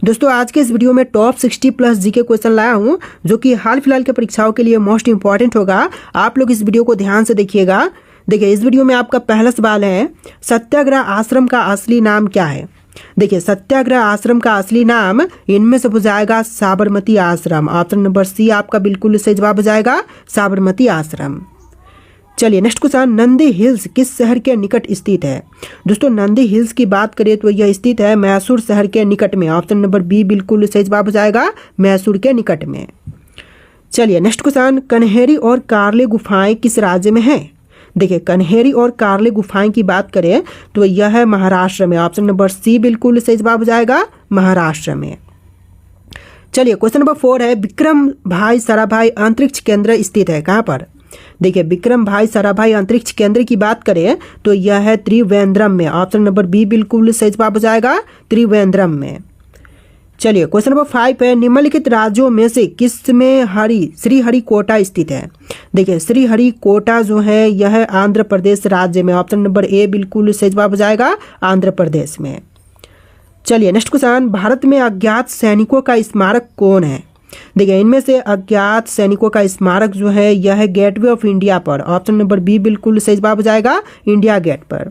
दोस्तों आज के इस वीडियो में टॉप 60 प्लस जीके क्वेश्चन लाया हूं जो कि हाल फिलहाल के परीक्षाओं के लिए मोस्ट इंपॉर्टेंट होगा। आप लोग इस वीडियो को ध्यान से देखिएगा। देखिए इस वीडियो में आपका पहला सवाल है, सत्याग्रह आश्रम का असली नाम क्या है। देखिए सत्याग्रह आश्रम का असली नाम इनमें से हो जाएगा साबरमती आश्रम। ऑप्शन नंबर सी आपका बिल्कुल सही जवाब हो जाएगा, साबरमती आश्रम। चलिए नेक्स्ट क्वेश्चन, नंदी हिल्स किस शहर के निकट स्थित है। दोस्तों नंदी हिल्स की बात करें तो यह स्थित है मैसूर शहर के निकट में। ऑप्शन नंबर बी बिल्कुल सही जवाब हो जाएगा, मैसूर के निकट में। चलिए नेक्स्ट क्वेश्चन, कन्हेरी और कार्ले गुफाएं किस राज्य में हैं। देखिए कन्हेरी और कार्ले गुफाएं की बात करें तो यह है महाराष्ट्र में। ऑप्शन नंबर सी बिल्कुल सही जवाब हो जाएगा, महाराष्ट्र में। चलिए क्वेश्चन नंबर 4 है, विक्रम भाई साराभाई अंतरिक्ष केंद्र स्थित है कहाँ पर। देखिए विक्रम भाई साराभाई अंतरिक्ष केंद्र की बात करें तो यह है त्रिवेंद्रम में। ऑप्शन नंबर बी बिल्कुल सही जवाब हो जाएगा, त्रिवेंद्रम में। चलिए क्वेश्चन नंबर 5 है, निम्नलिखित राज्यों में से किस में श्रीहरिकोटा स्थित है। देखिए श्रीहरिकोटा जो है यह आंध्र प्रदेश राज्य में। ऑप्शन नंबर ए बिल्कुल सही जवाब हो जाएगा, आंध्र प्रदेश में। चलिए नेक्स्ट क्वेश्चन, भारत में अज्ञात सैनिकों का स्मारक कौन है। देखिए इनमें से अज्ञात सैनिकों का स्मारक जो है यह है गेटवे ऑफ इंडिया पर। ऑप्शन नंबर बी बिल्कुल सही जवाब हो जाएगा, इंडिया गेट पर।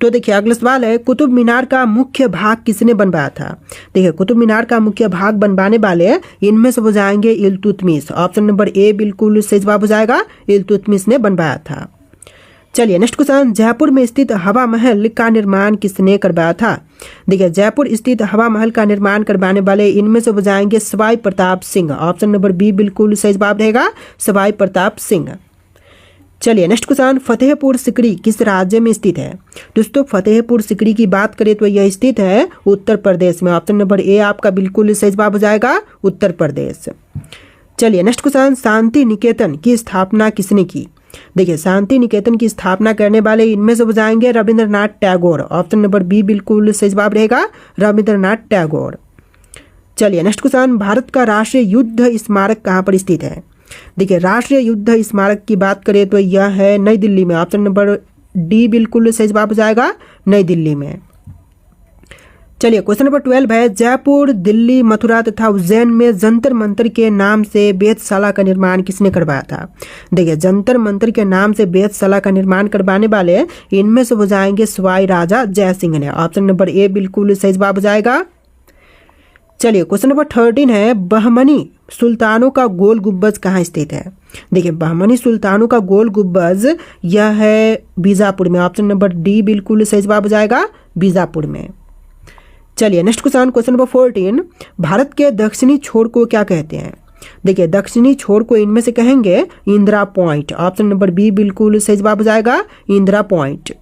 तो देखिए अगला सवाल है, कुतुब मीनार का मुख्य भाग किसने बनवाया था। देखिए कुतुब मीनार का मुख्य भाग बनवाने वाले इनमें से हो जाएंगे इल्तुतमिश। ऑप्शन नंबर ए बिल्कुल सही जवाब हो जाएगा, इल्तुतमिश ने बनवाया था। चलिए नेक्स्ट क्वेश्चन, जयपुर में स्थित हवा महल का निर्माण किसने करवाया था। देखिए जयपुर स्थित हवा महल का निर्माण करवाने वाले इनमें से हो जाएंगे Sawai Pratap Singh. Option number B बिल्कुल सही जवाब रहेगा, सवाई प्रताप सिंह। चलिए नेक्स्ट क्वेश्चन, फतेहपुर सिकरी किस राज्य में स्थित है। दोस्तों फतेहपुर सिकरी की बात करें तो यह स्थित है उत्तर प्रदेश में। ऑप्शन नंबर ए आपका बिल्कुल सही जवाब हो जाएगा, उत्तर प्रदेश। चलिए नेक्स्ट क्वेश्चन, शांति निकेतन की स्थापना किसने की। देखिए शांति निकेतन की स्थापना करने वाले इनमें से हो जाएंगे Rabindranath Tagore. Option number B बिल्कुल सही जवाब रहेगा, रविंद्रनाथ टैगोर। चलिए नेक्स्ट क्वेश्चन, भारत का राष्ट्रीय युद्ध स्मारक कहाँ पर स्थित है। देखिए राष्ट्रीय युद्ध स्मारक की बात करें तो यह है नई दिल्ली में। ऑप्शन नंबर डी बिल्कुल सही जवाब हो जाएगा, नई दिल्ली में। चलिए क्वेश्चन नंबर 12 है, जयपुर दिल्ली मथुरा तथा उज्जैन में जंतर मंतर के नाम से वेधशाला का निर्माण किसने करवाया था। देखिए जंतर मंतर के नाम से वेधशाला का निर्माण करवाने वाले इनमें से हो जाएंगे सवाई राजा जय सिंह ने। ऑप्शन नंबर ए बिल्कुल सही जवाब हो जाएगा। चलिए क्वेश्चन नंबर 13 है, बहमनी सुल्तानों का गोल गुब्बज कहाँ स्थित है। देखिए बहमनी सुल्तानों का गोल गुब्बज यह है बीजापुर में। ऑप्शन नंबर डी बिल्कुल सही जवाब हो जाएगा, बीजापुर में। चलिए next question, question number 14, Bharat के दक्षिणी छोर को क्या कहते हैं। देखिए दक्षिणी छोर को इनमें से कहेंगे Indira point. Option number B बिल्कुल सही जवाब हो जाएगा, इंदिरा पॉइंट।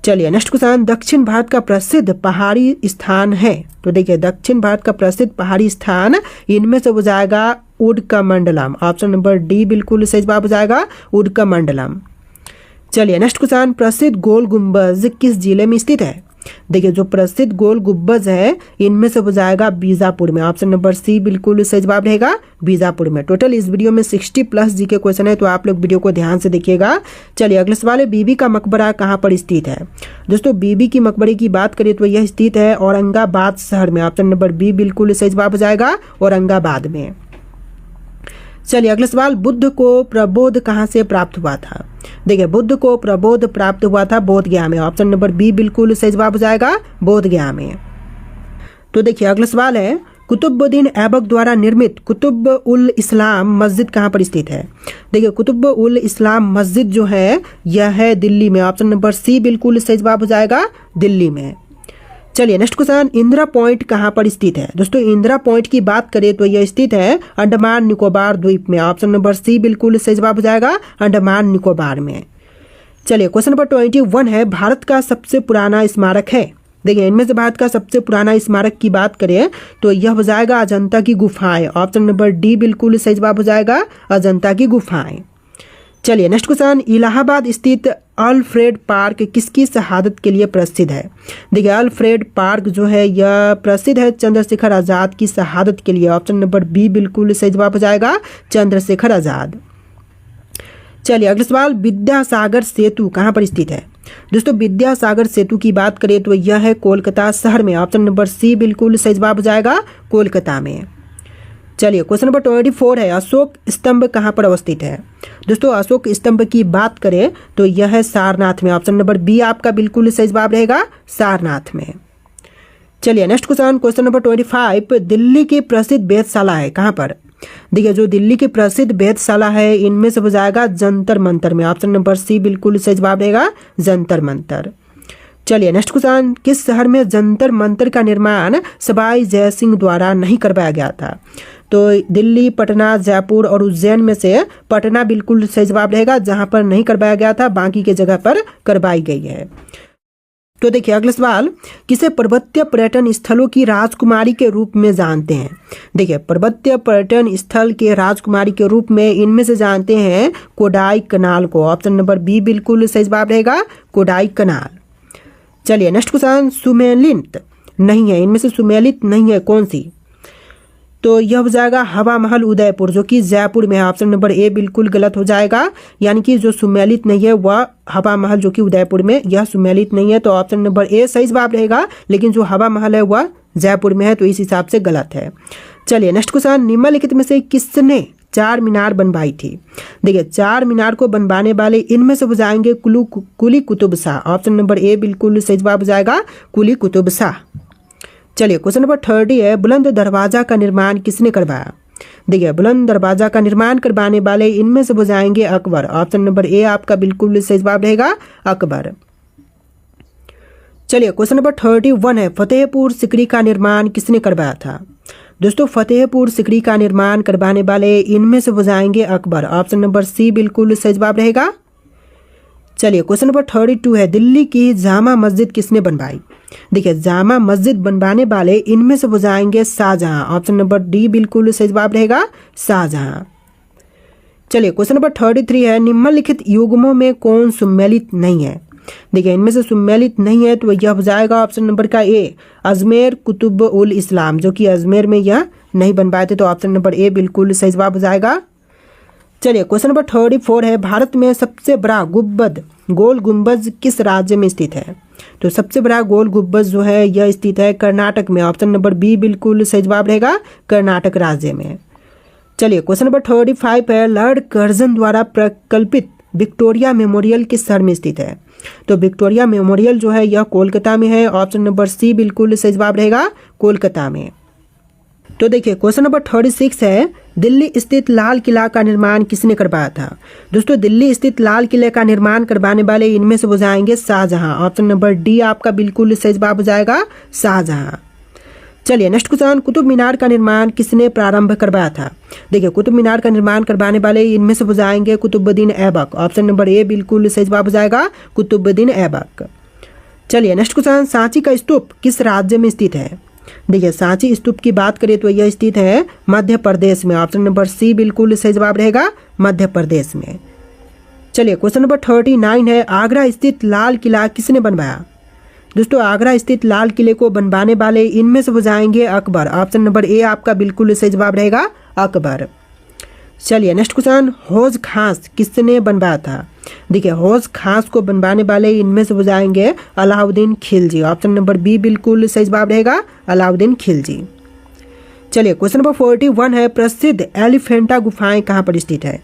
चलिए नेक्स्ट क्वेश्चन, दक्षिण भारत का प्रसिद्ध पहाड़ी स्थान है। तो देखिए दक्षिण भारत का प्रसिद्ध पहाड़ी स्थान इनमें से हो जाएगा उडकमंडलम। ऑप्शन नंबर डी बिल्कुल सही जवाब हो जाएगा, उडकमंडलम। चलिए नेक्स्ट क्वेश्चन, प्रसिद्ध गोल गुंबज किस जिले में स्थित है। देखिए जो प्रसिद्ध गोल गुब्बज है इनमें से हो जाएगा बीजापुर में। ऑप्शन नंबर सी बिल्कुल सही जवाब रहेगा, बीजापुर में। टोटल इस वीडियो में 60 प्लस जीके क्वेश्चन है तो आप लोग वीडियो को ध्यान से देखिएगा। चलिए अगले सवाल है, बीबी का मकबरा कहाँ पर स्थित है। दोस्तों बीबी की मकबरे की बात करें तो यह स्थित है औरंगाबाद शहर में। ऑप्शन नंबर बी बिल्कुल सही जवाब हो जाएगा, औरंगाबाद में। चलिए अगला सवाल, बुद्ध को प्रबोध कहाँ से प्राप्त हुआ था। देखिए बुद्ध को प्रबोध प्राप्त हुआ था बोध गया में। ऑप्शन नंबर बी बिल्कुल सही जवाब हो जाएगा, बोध गया में। तो देखिए अगला सवाल है, कुतुबुद्दीन ऐबक द्वारा निर्मित कुतुब उल इस्लाम मस्जिद कहाँ पर स्थित है। देखिए कुतुब उल इस्लाम मस्जिद जो है यह है दिल्ली में। ऑप्शन नंबर सी बिल्कुल सही जवाब हो जाएगा, दिल्ली में। चलिए नेक्स्ट क्वेश्चन, इंदिरा पॉइंट कहाँ पर स्थित है। दोस्तों इंदिरा पॉइंट की बात करें तो यह स्थित है अंडमान निकोबार द्वीप में। ऑप्शन नंबर सी बिल्कुल सही जवाब हो जाएगा, अंडमान निकोबार में। चलिए क्वेश्चन नंबर 21 है, भारत का सबसे पुराना स्मारक है। देखिए इनमें से भारत का सबसे पुराना स्मारक की बात करें तो यह हो जाएगा अजंता की गुफाएं। ऑप्शन नंबर डी बिल्कुल सही जवाब हो जाएगा, अजंता की गुफाएं। चलिए नेक्स्ट क्वेश्चन, इलाहाबाद स्थित अल्फ्रेड पार्क किसकी शहादत के लिए प्रसिद्ध है। देखिए अल्फ्रेड पार्क जो है यह प्रसिद्ध है चंद्रशेखर आजाद की शहादत के लिए। ऑप्शन नंबर बी बिल्कुल सही जवाब हो जाएगा, चंद्रशेखर आजाद। चलिए अगला सवाल, विद्यासागर सेतु कहाँ पर स्थित है। दोस्तों विद्यासागर सेतु की बात करें तो यह है कोलकाता शहर में। ऑप्शन नंबर सी बिल्कुल सही जवाब हो जाएगा, कोलकाता में। चलिए क्वेश्चन नंबर 24 है, अशोक स्तंभ कहाँ पर अवस्थित है। दोस्तों अशोक स्तंभ की बात करें तो यह है सारनाथ में। ऑप्शन नंबर बी आपका बिल्कुल सही जवाब रहेगा, सारनाथ में। चलिए नेक्स्ट क्वेश्चन नंबर 25, दिल्ली की प्रसिद्ध वेधशाला है कहाँ पर। देखिए जो दिल्ली की प्रसिद्ध वेधशाला है इनमें से हो जाएगा जंतर मंतर में। ऑप्शन नंबर सी बिल्कुल सही जवाब रहेगा, जंतर मंतर। चलिए नेक्स्ट क्वेश्चन, किस शहर में जंतर मंतर का निर्माण सवाई जयसिंह द्वारा नहीं करवाया गया था। तो दिल्ली, पटना, जयपुर और उज्जैन में से पटना बिल्कुल सही जवाब रहेगा, जहां पर नहीं करवाया गया था बाकी के जगह पर करवाई गई है। तो देखिए अगला सवाल, किसे पर्वतीय पर्यटन स्थलों की राजकुमारी के रूप में जानते हैं। देखिए पर्वतीय पर्यटन स्थल के राजकुमारी के रूप में इनमें से जानते हैं कोडाई कनाल को। ऑप्शन नंबर बी बिल्कुल सही जवाब रहेगा, कोडाई कनाल। चलिए नेक्स्ट क्वेश्चन, सुमेलित नहीं है, इनमें से सुमेलित नहीं है कौन सी। तो यह हो जाएगा हवा महल उदयपुर, जो कि जयपुर में है। ऑप्शन नंबर ए बिल्कुल गलत हो जाएगा, यानी कि जो सुमेलित नहीं है वह हवा महल जो कि उदयपुर में, यह सुमेलित नहीं है। तो ऑप्शन नंबर ए सही जवाब रहेगा, लेकिन जो हवा महल है वह जयपुर में है, तो इस हिसाब से गलत है। चलिए नेक्स्ट क्वेश्चन, निम्नलिखित में से किसने 4 मीनार बनवाई थी। देखिए 4 मीनार को बनवाने वाले इनमें से हो जाएंगे Quli Qutb Shah. Option number A बिल्कुल सही जवाब हो जाएगा, कुली कुतुब शाह। चलिए क्वेश्चन नंबर 30 है, बुलंद दरवाजा का निर्माण किसने करवाया। देखिए बुलंद दरवाजा का निर्माण करवाने वाले इनमें से हो जाएंगे अकबर। ऑप्शन नंबर ए आपका बिल्कुल सही जवाब रहेगा, अकबर। चलिए क्वेश्चन नंबर 31 है, फतेहपुर सिकरी का निर्माण किसने करवाया था। दोस्तों फतेहपुर सिकरी का निर्माण करवाने वाले इनमें से हो जाएंगे अकबर। ऑप्शन नंबर सी बिल्कुल सही जवाब रहेगा। चलिए क्वेश्चन नंबर 32 है, दिल्ली की जामा मस्जिद किसने बनवाई। देखिए जामा मस्जिद बनवाने वाले इनमें से हो जाएंगे शाहजहां। ऑप्शन नंबर डी बिल्कुल सही जवाब रहेगा, शाहजहां। चलिए क्वेश्चन नंबर 33 है, निम्नलिखित युग्मों में कौन सम्मिलित नहीं है। देखिए इनमें से सम्मिलित नहीं है तो यह हो जाएगा ऑप्शन नंबर का ए, अजमेर कुतुब उल इस्लाम, जो कि अजमेर में यह नहीं बनवाए थे। तो ऑप्शन नंबर ए बिल्कुल सही जवाब हो जाएगा। चलिए क्वेश्चन नंबर 34 है, भारत में सबसे बड़ा गोल गुंबज किस राज्य में स्थित है। तो सबसे बड़ा गोल गुंबज जो है यह स्थित है कर्नाटक में। ऑप्शन नंबर बी बिल्कुल सही जवाब रहेगा, कर्नाटक राज्य में। चलिए क्वेश्चन नंबर 35 है, लॉर्ड कर्जन द्वारा प्रकल्पित विक्टोरिया मेमोरियल किस शहर में स्थित है। तो विक्टोरिया मेमोरियल जो है यह कोलकाता में है। ऑप्शन नंबर सी बिल्कुल सही जवाब रहेगा, कोलकाता में। तो देखिए क्वेश्चन नंबर 36 है, दिल्ली स्थित लाल किला का निर्माण किसने करवाया था। दोस्तों दिल्ली स्थित लाल किले का निर्माण करवाने वाले इनमें से हो जाएंगे शाहजहां। ऑप्शन नंबर डी आपका बिल्कुल सही जवाब हो जाएगा, शाहजहां। चलिए नेक्स्ट क्वेश्चन, कुतुब मीनार का निर्माण किसने प्रारंभ करवाया था। देखिए कुतुब मीनार का निर्माण करवाने वाले इनमें से हो जाएंगे Qutubuddin Aibak. Option number A बिल्कुल सही जवाब हो जाएगा, कुतुबुद्दीन ऐबक। चलिए नेक्स्ट क्वेश्चन, सांची का स्तूप किस राज्य में स्थित है। देखिए सांची स्तूप की बात करें तो यह स्थित है मध्य प्रदेश में। ऑप्शन नंबर सी बिल्कुल सही जवाब रहेगा, मध्य प्रदेश में। चलिए क्वेश्चन नंबर 39 है, आगरा स्थित लाल किला किसने बनवाया। दोस्तों आगरा स्थित लाल किले को बनवाने वाले इनमें से हो जाएंगे अकबर। ऑप्शन नंबर ए आपका बिल्कुल सही जवाब रहेगा, अकबर। चलिए नेक्स्ट क्वेश्चन, हौज खास किसने बनवाया था। देखिए हौज खास को बनवाने वाले इनमें से हो जाएंगे Alauddin Khilji. Option number B बिल्कुल सही जवाब रहेगा, अलाउद्दीन खिलजी। चलिए क्वेश्चन नंबर 41 है, प्रसिद्ध एलिफेंटा गुफाएं कहाँ पर स्थित है।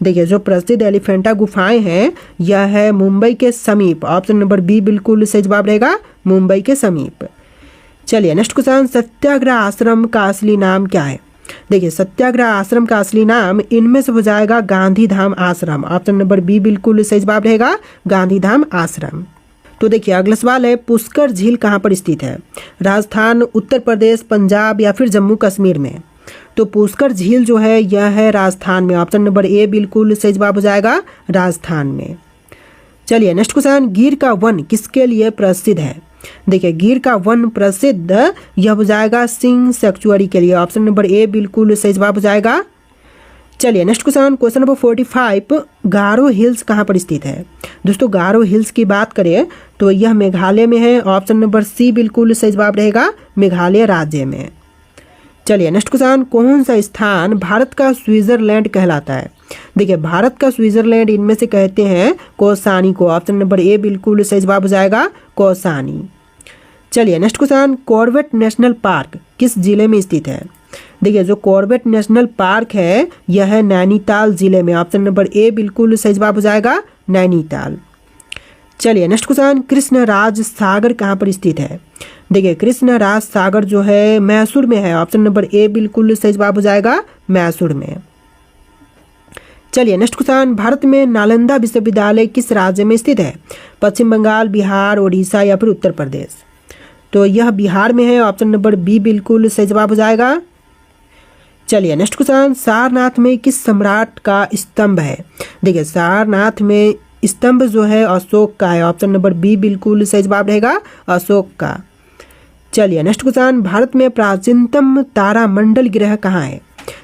देखिए जो प्रसिद्ध एलिफेंटा गुफाएं हैं यह है मुंबई के समीप। ऑप्शन नंबर बी बिल्कुल सही जवाब रहेगा, मुंबई के समीप। चलिए नेक्स्ट क्वेश्चन, सत्याग्रह आश्रम का असली नाम क्या है। देखिए सत्याग्रह आश्रम का असली नाम इनमें से हो जाएगा गांधीधाम आश्रम। ऑप्शन नंबर बी बिल्कुल सही जवाब रहेगा, गांधीधाम आश्रम। तो देखिए अगला सवाल है, पुष्कर झील कहाँ पर स्थित है। राजस्थान, उत्तर प्रदेश, पंजाब या फिर जम्मू कश्मीर में। तो पुष्कर झील जो है यह है राजस्थान में। ऑप्शन नंबर ए बिल्कुल सही जवाब हो जाएगा, राजस्थान में। चलिए नेक्स्ट क्वेश्चन, गिर का वन किसके लिए प्रसिद्ध है। देखिए गिर का वन प्रसिद्ध यह हो जाएगा सिंह सैक्चुअरी के लिए। ऑप्शन नंबर ए बिल्कुल सही जवाब हो जाएगा। चलिए नेक्स्ट क्वेश्चन नंबर 45, गारो हिल्स कहाँ पर स्थित है। दोस्तों गारो हिल्स की बात करें तो यह मेघालय में है। ऑप्शन नंबर सी बिल्कुल सही जवाब रहेगा, मेघालय राज्य में। चलिए नेक्स्ट क्वेश्चन, कौन सा स्थान भारत का स्विट्जरलैंड कहलाता है। देखिए भारत का स्विट्जरलैंड इनमें से कहते हैं कौसानी को। ऑप्शन नंबर ए बिल्कुल सही जवाब हो जाएगा कौसानी। चलिए next question, Corbett national park किस जिले में स्थित है? देखिए जो कॉर्बेट नेशनल पार्क है यह है नैनीताल जिले में। ऑप्शन नंबर ए बिल्कुल सही जवाब हो जाएगा नैनीताल। चलिए नेक्स्ट क्वेश्चन, कृष्णराज सागर कहाँ पर स्थित है? देखिए कृष्णराज सागर जो है मैसूर में है। ऑप्शन नंबर ए बिल्कुल सही जवाब हो जाएगा मैसूर में। चलिए नेक्स्ट क्वेश्चन, भारत में नालंदा विश्वविद्यालय किस राज्य में स्थित है? पश्चिम बंगाल, बिहार, उड़ीसा या फिर उत्तर प्रदेश? तो यह बिहार में है। ऑप्शन नंबर बी बिल्कुल सही जवाब हो जाएगा। चलिए नेक्स्ट क्वेश्चन, सारनाथ में किस सम्राट का स्तंभ है? देखिए सारनाथ में स्तंभ जो है अशोक का है। ऑप्शन नंबर बी बिल्कुल सही जवाब रहेगा अशोक का। चलिए नेक्स्ट क्वेश्चन, भारत में प्राचीनतम तारामंडल ग्रह कहाँ है?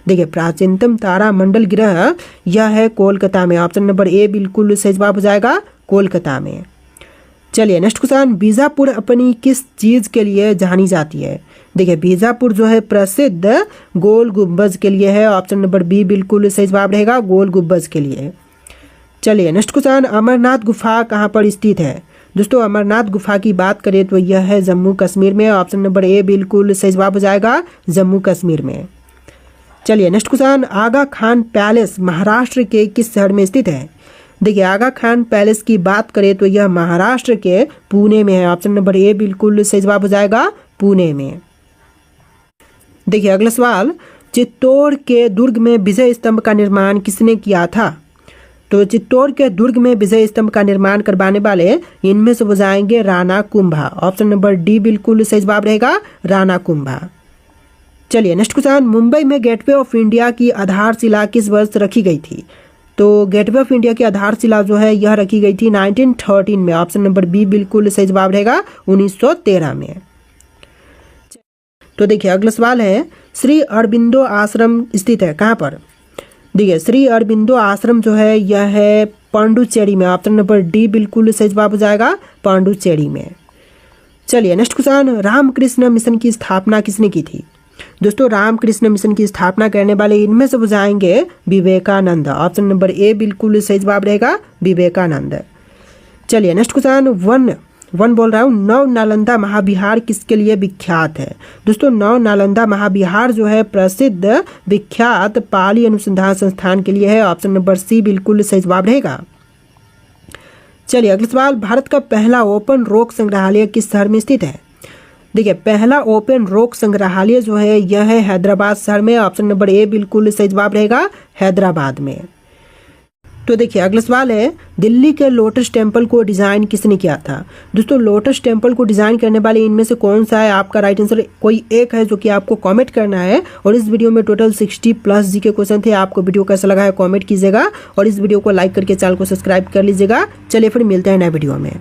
देखिए प्राचीनतम तारामंडल ग्रह यह है कोलकाता में। ऑप्शन नंबर ए बिल्कुल सही जवाब हो जाएगा कोलकाता में। चलिए नेक्स्ट क्वेश्चन, बीजापुर अपनी किस चीज़ के लिए जानी जाती है? देखिए बीजापुर जो है प्रसिद्ध गोल गुंबज के लिए है। ऑप्शन नंबर बी बिल्कुल सही जवाब रहेगा गोल गुंबज के लिए। चलिए नेक्स्ट क्वेश्चन, अमरनाथ गुफा कहाँ पर स्थित है? दोस्तों अमरनाथ गुफा की बात करें तो यह है जम्मू कश्मीर में। ऑप्शन नंबर ए बिल्कुल सही जवाब हो जाएगा जम्मू कश्मीर में। चलिए नेक्स्ट क्वेश्चन, आगा खान पैलेस महाराष्ट्र के किस शहर में स्थित है? देखिए आगा खान पैलेस की बात करें तो यह महाराष्ट्र के पुणे में है। ऑप्शन नंबर ए बिल्कुल सही जवाब हो जाएगा पुणे में। देखिए अगला सवाल, चित्तौड़ के दुर्ग में विजय स्तंभ का निर्माण किसने किया था? तो चित्तौड़ के दुर्ग में विजय स्तंभ का निर्माण करवाने वाले इनमें से हो जाएंगे Rana Kumbha. Option number D बिल्कुल सही जवाब रहेगा राणा कुंभा। चलिए नेक्स्ट क्वेश्चन, मुंबई में गेटवे ऑफ इंडिया की आधारशिला किस वर्ष रखी गई थी? तो गेटवे ऑफ इंडिया की आधारशिला जो है यह रखी गई थी 1913 में। ऑप्शन नंबर बी बिल्कुल सही जवाब रहेगा 1913 में। तो देखिए अगला सवाल है, श्री अरबिंदो आश्रम स्थित है कहाँ पर? देखिए श्री अरबिंदो आश्रम जो है यह है पांडुचेरी में। ऑप्शन नंबर डी बिल्कुल सही जवाब हो जाएगा पांडुचेरी में। चलिए नेक्स्ट क्वेश्चन, रामकृष्ण मिशन की स्थापना किसने की थी? दोस्तों रामकृष्ण मिशन की स्थापना करने वाले इनमें से हो जाएंगे विवेकानंद। ऑप्शन नंबर ए बिल्कुल सही जवाब रहेगा विवेकानंद। चलिए नेक्स्ट क्वेश्चन, वन बोल रहा हूँ, नव नालंदा महाविहार किसके लिए विख्यात है? दोस्तों नव नालंदा महाविहार जो है प्रसिद्ध विख्यात पाली अनुसंधान संस्थान के लिए है। ऑप्शन नंबर सी बिल्कुल सही जवाब रहेगा। चलिए अगला सवाल, भारत का पहला ओपन रॉक संग्रहालय किस शहर में स्थित है? देखिए पहला ओपन रॉक संग्रहालय जो है यह है हैदराबाद शहर में। ऑप्शन नंबर ए बिल्कुल सही जवाब रहेगा हैदराबाद में। तो देखिए अगला सवाल है, दिल्ली के लोटस टेम्पल को डिजाइन किसने किया था? दोस्तों लोटस टेम्पल को डिजाइन करने वाले इनमें से कौन सा है? आपका राइट आंसर कोई एक है जो कि आपको कमेंट करना है। और इस वीडियो में टोटल 60+ जी के क्वेश्चन थे। आपको वीडियो कैसा लगा है कमेंट कीजिएगा और इस वीडियो को लाइक करके चैनल को सब्सक्राइब कर लीजिएगा। चलिए फिर मिलते हैं नए वीडियो में।